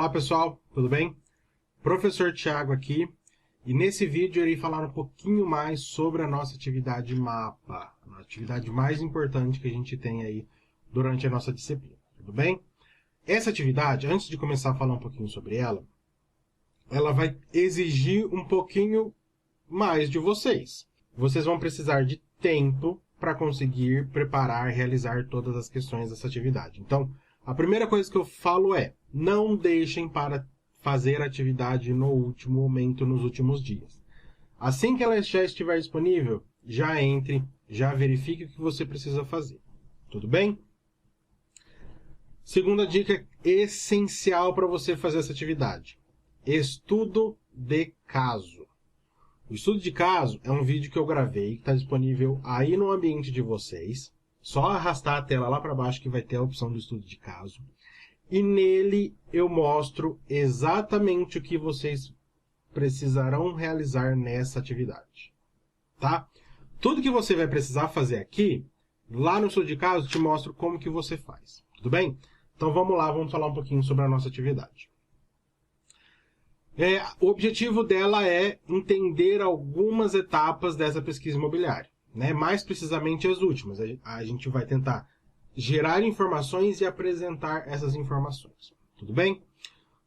Olá pessoal, tudo bem? Professor Thiago aqui, e nesse vídeo eu irei falar um pouquinho mais sobre a nossa atividade MAPA, a atividade mais importante que a gente tem aí durante a nossa disciplina, tudo bem? Essa atividade, antes de começar a falar um pouquinho sobre ela vai exigir um pouquinho mais de vocês. Vocês vão precisar de tempo para conseguir preparar e realizar todas as questões dessa atividade. Então, a primeira coisa que eu falo é, não deixem para fazer a atividade no último momento, nos últimos dias. Assim que ela já estiver disponível, já entre, já verifique o que você precisa fazer. Tudo bem? Segunda dica essencial para você fazer essa atividade. Estudo de caso. O estudo de caso é um vídeo que eu gravei, que está disponível aí no ambiente de vocês. Só arrastar a tela lá para baixo que vai ter a opção do estudo de caso. E nele eu mostro exatamente o que vocês precisarão realizar nessa atividade. Tá? Tudo que você vai precisar fazer aqui, lá no estudo de caso, te mostro como que você faz. Tudo bem? Então vamos lá, vamos falar um pouquinho sobre a nossa atividade. O objetivo dela é entender algumas etapas dessa pesquisa imobiliária, né? Mais precisamente as últimas. A gente vai tentar gerar informações e apresentar essas informações. Tudo bem?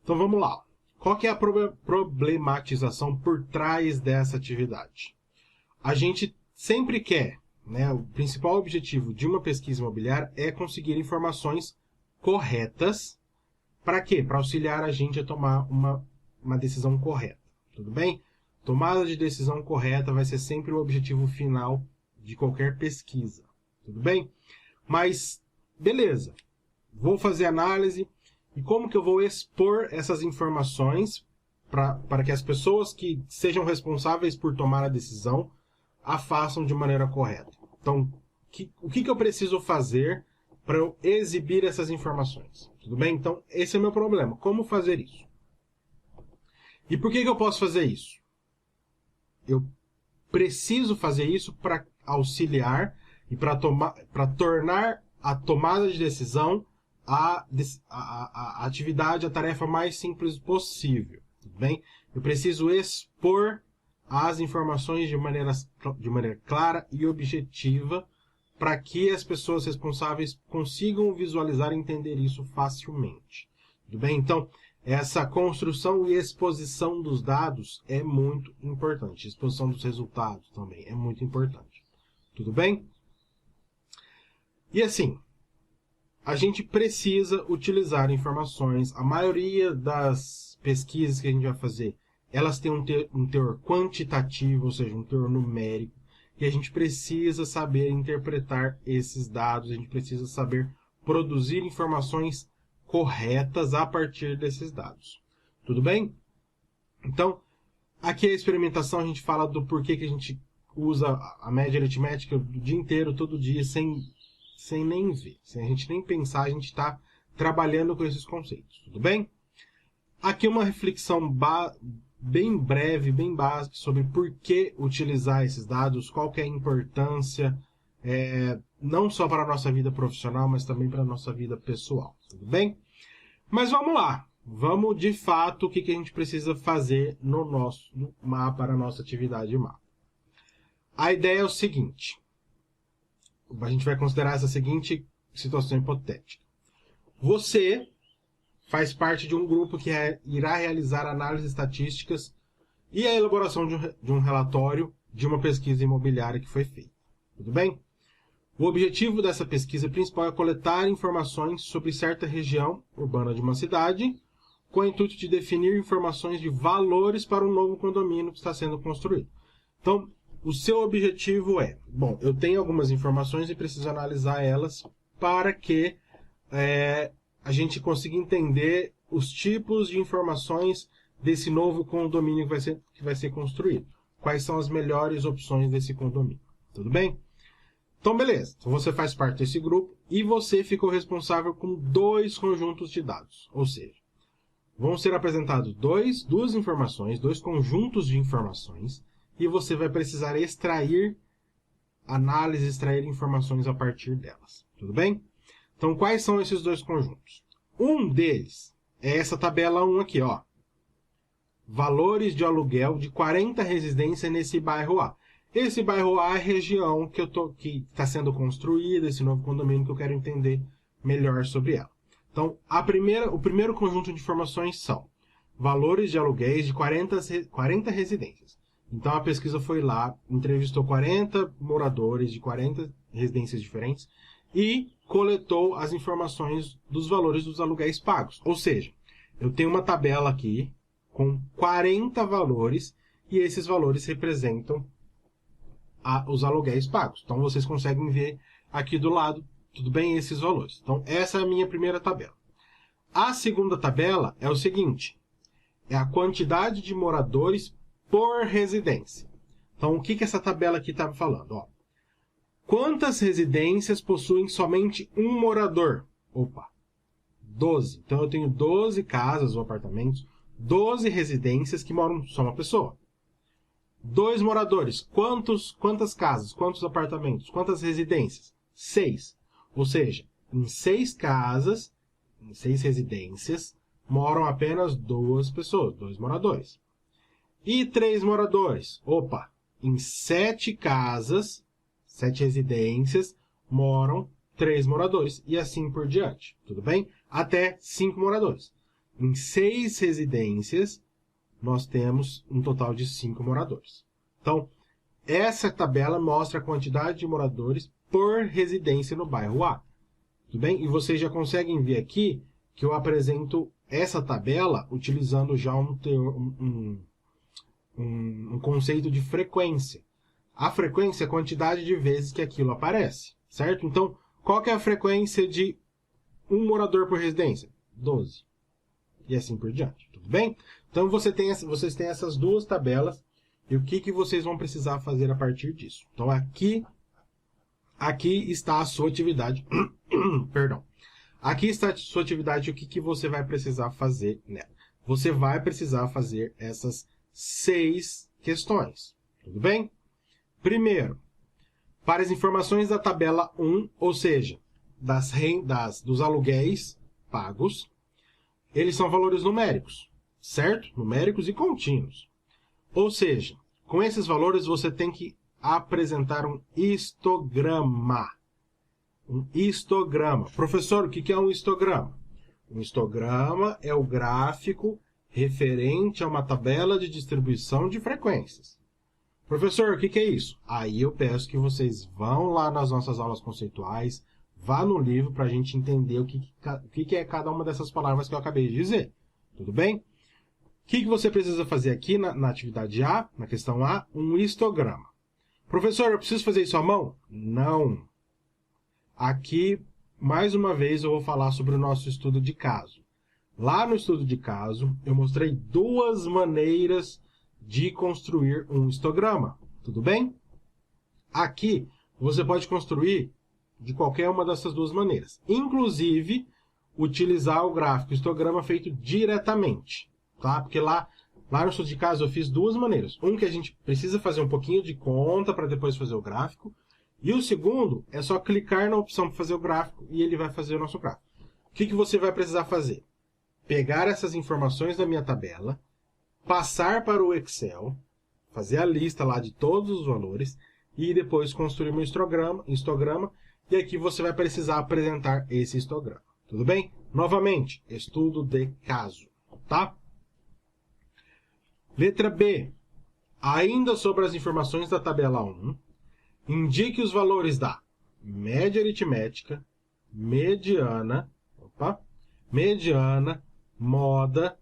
Então vamos lá. Qual que é a problematização por trás dessa atividade? A gente sempre quer, né? O principal objetivo de uma pesquisa imobiliária é conseguir informações corretas. Para quê? Para auxiliar a gente a tomar uma decisão correta, tudo bem? Tomada de decisão correta vai ser sempre o objetivo final de qualquer pesquisa, tudo bem? Mas, beleza, vou fazer análise e como que eu vou expor essas informações para que as pessoas que sejam responsáveis por tomar a decisão a façam de maneira correta. Então, o que eu preciso fazer para eu exibir essas informações, tudo bem? Então, esse é o meu problema, como fazer isso? E por que eu posso fazer isso? Eu preciso fazer isso para auxiliar e para tornar a tomada de decisão a atividade, a tarefa mais simples possível. Tudo bem? Eu preciso expor as informações de maneira clara e objetiva para que as pessoas responsáveis consigam visualizar e entender isso facilmente. Tudo bem? Então, essa construção e exposição dos dados é muito importante. Exposição dos resultados também é muito importante. Tudo bem? E assim, a gente precisa utilizar informações. A maioria das pesquisas que a gente vai fazer, elas têm um teor quantitativo, ou seja, um teor numérico. E a gente precisa saber interpretar esses dados. A gente precisa saber produzir informações corretas a partir desses dados. Tudo bem? Então, aqui a experimentação, a gente fala do porquê que a gente usa a média aritmética o dia inteiro, todo dia, sem nem ver. Sem a gente nem pensar, a gente está trabalhando com esses conceitos. Tudo bem? Aqui uma reflexão bem breve, bem básica, sobre por que utilizar esses dados, qual que é a importância, não só para a nossa vida profissional, mas também para a nossa vida pessoal. Tudo bem? Mas vamos lá. Vamos, de fato, o que a gente precisa fazer no nosso mapa, para a nossa atividade MAPA. A ideia é o seguinte. A gente vai considerar essa seguinte situação hipotética. Você faz parte de um grupo que irá realizar análises estatísticas e a elaboração de um relatório de uma pesquisa imobiliária que foi feita. Tudo bem? O objetivo dessa pesquisa principal é coletar informações sobre certa região urbana de uma cidade, com o intuito de definir informações de valores para um novo condomínio que está sendo construído. Então, o seu objetivo é, eu tenho algumas informações e preciso analisar elas para que a gente consiga entender os tipos de informações desse novo condomínio que vai ser construído. Quais são as melhores opções desse condomínio. Tudo bem? Então, beleza. Então, você faz parte desse grupo e você ficou responsável com 2 conjuntos de dados. Ou seja, vão ser apresentados duas informações, 2 conjuntos de informações, e você vai precisar extrair informações a partir delas. Tudo bem? Então, quais são esses 2 conjuntos? Um deles é essa tabela 1 aqui, ó. Valores de aluguel de 40 residências nesse bairro A. Esse bairro A é a região que está sendo construída, esse novo condomínio que eu quero entender melhor sobre ela. Então, o primeiro conjunto de informações são valores de aluguéis de 40 residências. Então, a pesquisa foi lá, entrevistou 40 moradores de 40 residências diferentes e coletou as informações dos valores dos aluguéis pagos. Ou seja, eu tenho uma tabela aqui com 40 valores e esses valores representam os aluguéis pagos. Então, vocês conseguem ver aqui do lado, tudo bem, esses valores. Então, essa é a minha primeira tabela. A segunda tabela é o seguinte, é a quantidade de moradores por residência. Então, o que essa tabela aqui está falando? Ó, quantas residências possuem somente um morador? Opa, 12. Então, eu tenho 12 casas ou apartamentos, 12 residências que moram só uma pessoa. 2 moradores. Quantas casas? Quantos apartamentos? Quantas residências? 6. Ou seja, em 6 casas, em 6 residências, moram apenas 2 pessoas, 2 moradores. E 3 moradores? Opa, em 7 casas, 7 residências, moram 3 moradores. E assim por diante. Tudo bem? Até 5 moradores. Em 6 residências, nós temos um total de 5 moradores. Então, essa tabela mostra a quantidade de moradores por residência no bairro A. Tudo bem? E vocês já conseguem ver aqui que eu apresento essa tabela utilizando já um conceito de frequência. A frequência é a quantidade de vezes que aquilo aparece, certo? Então, qual que é a frequência de um morador por residência? 12. E assim por diante, tudo bem? Então, vocês têm essas duas tabelas e o que vocês vão precisar fazer a partir disso. Então, aqui está a sua atividade. Perdão. Aqui está a sua atividade e o que você vai precisar fazer nela. Você vai precisar fazer essas 6 questões, tudo bem? Primeiro, para as informações da tabela 1, ou seja, dos aluguéis pagos, eles são valores numéricos, certo? Numéricos e contínuos. Ou seja, com esses valores você tem que apresentar um histograma. Um histograma. Professor, o que é um histograma? Um histograma é o gráfico referente a uma tabela de distribuição de frequências. Professor, o que é isso? Aí eu peço que vocês vão lá nas nossas aulas conceituais, vá no livro para a gente entender o que é cada uma dessas palavras que eu acabei de dizer. Tudo bem? O que você precisa fazer aqui na atividade A, na questão A? Um histograma. Professor, eu preciso fazer isso à mão? Não. Aqui, mais uma vez, eu vou falar sobre o nosso estudo de caso. Lá no estudo de caso, eu mostrei 2 maneiras de construir um histograma. Tudo bem? Aqui, você pode construir de qualquer uma dessas 2 maneiras. Inclusive, utilizar o gráfico histograma feito diretamente. Tá? Porque lá no estudo de caso eu fiz 2 maneiras. Um que a gente precisa fazer um pouquinho de conta para depois fazer o gráfico. E o segundo é só clicar na opção para fazer o gráfico e ele vai fazer o nosso gráfico. O que você vai precisar fazer? Pegar essas informações da minha tabela, passar para o Excel, fazer a lista lá de todos os valores e depois construir um histograma. E aqui você vai precisar apresentar esse histograma. Tudo bem? Novamente, estudo de caso. Tá? Letra B. Ainda sobre as informações da tabela 1, indique os valores da média aritmética, mediana, moda,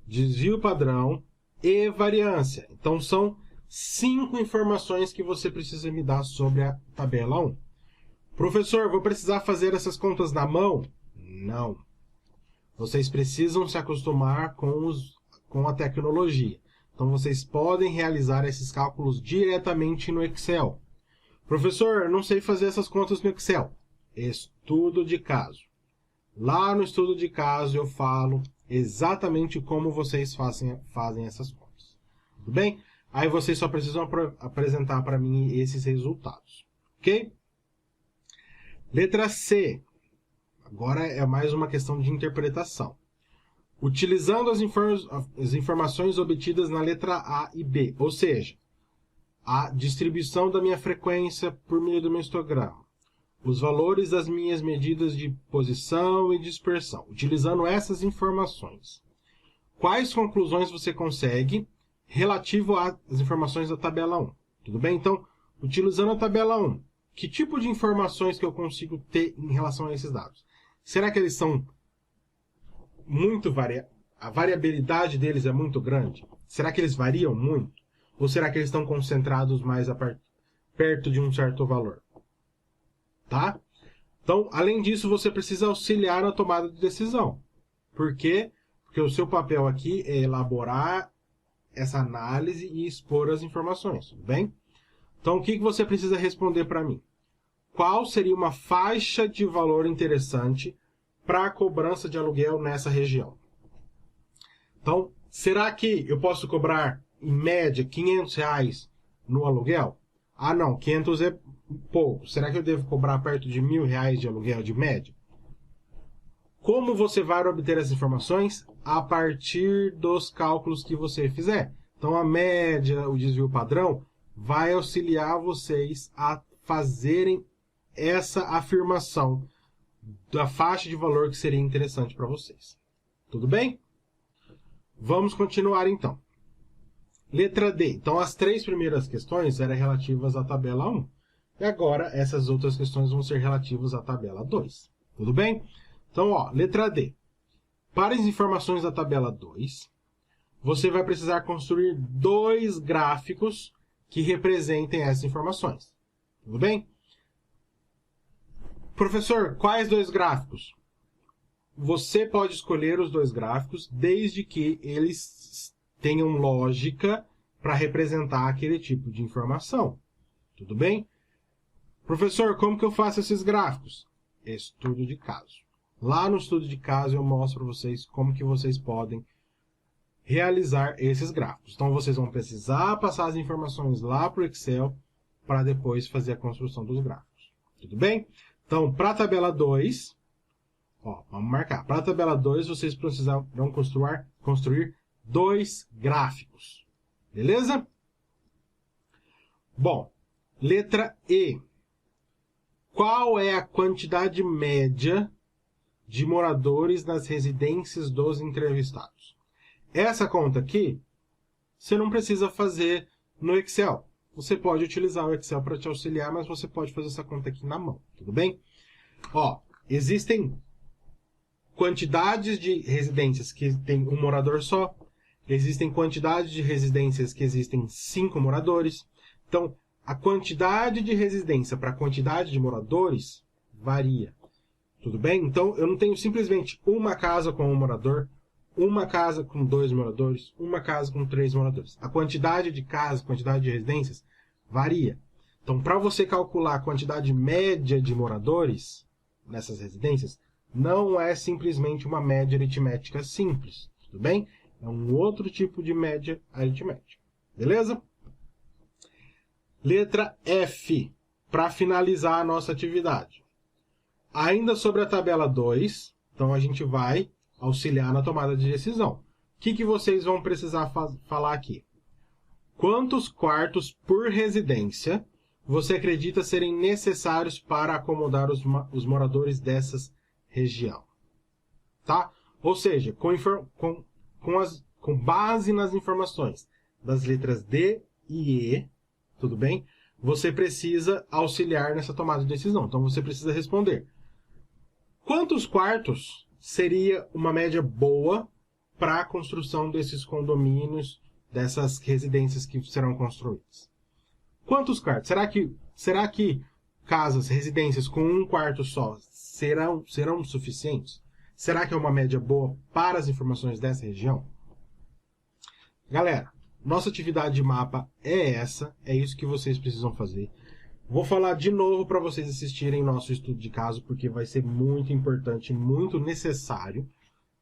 desvio padrão e variância. Então, são 5 informações que você precisa me dar sobre a tabela 1. Professor, vou precisar fazer essas contas na mão? Não. Vocês precisam se acostumar com a tecnologia. Então, vocês podem realizar esses cálculos diretamente no Excel. Professor, eu não sei fazer essas contas no Excel. Estudo de caso. Lá no estudo de caso eu falo exatamente como vocês fazem essas contas. Tudo bem? Aí vocês só precisam apresentar para mim esses resultados. Ok? Letra C. Agora é mais uma questão de interpretação. Utilizando as informações obtidas na letra A e B, ou seja, a distribuição da minha frequência por meio do meu histograma, os valores das minhas medidas de posição e dispersão. Utilizando essas informações, quais conclusões você consegue relativo às informações da tabela 1? Tudo bem? Então, utilizando a tabela 1, que tipo de informações que eu consigo ter em relação a esses dados? Será que eles são muito variados? A variabilidade deles é muito grande? Será que eles variam muito? Ou será que eles estão concentrados mais perto de um certo valor? Tá? Então, além disso, você precisa auxiliar na tomada de decisão. Por quê? Porque o seu papel aqui é elaborar essa análise e expor as informações, tudo bem? Então, o que você precisa responder para mim? Qual seria uma faixa de valor interessante para a cobrança de aluguel nessa região? Então, será que eu posso cobrar, em média, R$500 no aluguel? Ah, não, 500 é pouco. Será que eu devo cobrar perto de R$1.000 de aluguel de média? Como você vai obter as informações? A partir dos cálculos que você fizer. Então, a média, o desvio padrão, vai auxiliar vocês a fazerem essa afirmação da faixa de valor que seria interessante para vocês. Tudo bem? Vamos continuar, então. Letra D. Então, as 3 primeiras questões eram relativas à tabela 1. E agora, essas outras questões vão ser relativas à tabela 2. Tudo bem? Então, letra D. Para as informações da tabela 2, você vai precisar construir 2 gráficos que representem essas informações. Tudo bem? Professor, quais 2 gráficos? Você pode escolher os 2 gráficos desde que eles tenham lógica para representar aquele tipo de informação. Tudo bem? Professor, como que eu faço esses gráficos? Estudo de caso. Lá no estudo de caso eu mostro para vocês como que vocês podem realizar esses gráficos. Então vocês vão precisar passar as informações lá para o Excel para depois fazer a construção dos gráficos. Tudo bem? Então, para a tabela 2, vamos marcar. Para a tabela 2, vocês precisarão construir 2 gráficos. Beleza? Bom, letra E. Qual é a quantidade média de moradores nas residências dos entrevistados? Essa conta aqui, você não precisa fazer no Excel. Você pode utilizar o Excel para te auxiliar, mas você pode fazer essa conta aqui na mão, tudo bem? Existem quantidades de residências que tem um morador só, existem quantidades de residências que existem 5 moradores. Então, a quantidade de residência para a quantidade de moradores varia. Tudo bem? Então, eu não tenho simplesmente uma casa com um morador, uma casa com 2 moradores, uma casa com 3 moradores. A quantidade de casas, quantidade de residências varia. Então, para você calcular a quantidade média de moradores nessas residências, não é simplesmente uma média aritmética simples. Tudo bem? É um outro tipo de média aritmética. Beleza? Letra F, para finalizar a nossa atividade. Ainda sobre a tabela 2, então a gente vai auxiliar na tomada de decisão. O que vocês vão precisar falar aqui? Quantos quartos por residência você acredita serem necessários para acomodar os moradores dessas região? Tá? Ou seja, com base nas informações das letras D e E, tudo bem? Você precisa auxiliar nessa tomada de decisão. Então você precisa responder: quantos quartos seria uma média boa para a construção desses condomínios, dessas residências que serão construídas? Quantos quartos? Será que casas, residências com um quarto só serão suficientes? Será que é uma média boa para as informações dessa região? Galera, nossa atividade de mapa é essa, é isso que vocês precisam fazer. Vou falar de novo para vocês assistirem nosso estudo de caso, porque vai ser muito importante, muito necessário,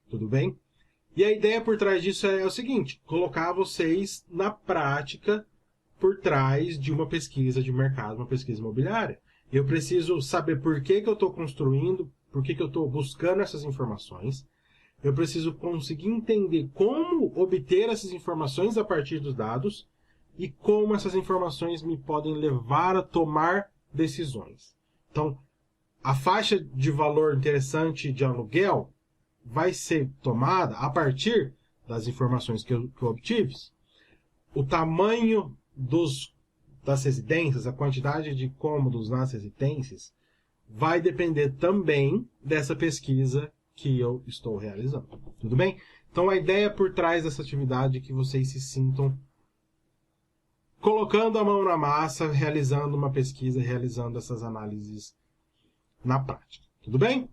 tudo bem? E a ideia por trás disso é o seguinte: colocar vocês na prática por trás de uma pesquisa de mercado, uma pesquisa imobiliária. Eu preciso saber por que eu estou construindo, por que eu estou buscando essas informações. eu preciso conseguir entender como obter essas informações a partir dos dados e como essas informações me podem levar a tomar decisões. Então, a faixa de valor interessante de aluguel vai ser tomada a partir das informações que eu obtive. O tamanho das residências, a quantidade de cômodos nas residências, vai depender também dessa pesquisa que eu estou realizando. Tudo bem? Então a ideia por trás dessa atividade é que vocês se sintam colocando a mão na massa, realizando uma pesquisa, realizando essas análises na prática. Tudo bem?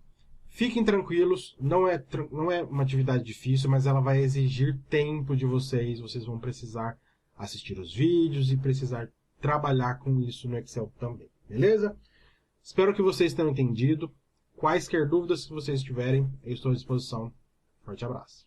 Fiquem tranquilos, não é uma atividade difícil, mas ela vai exigir tempo de vocês. Vocês vão precisar assistir os vídeos e precisar trabalhar com isso no Excel também. Beleza? Espero que vocês tenham entendido. Quaisquer dúvidas que vocês tiverem, eu estou à disposição. Forte abraço.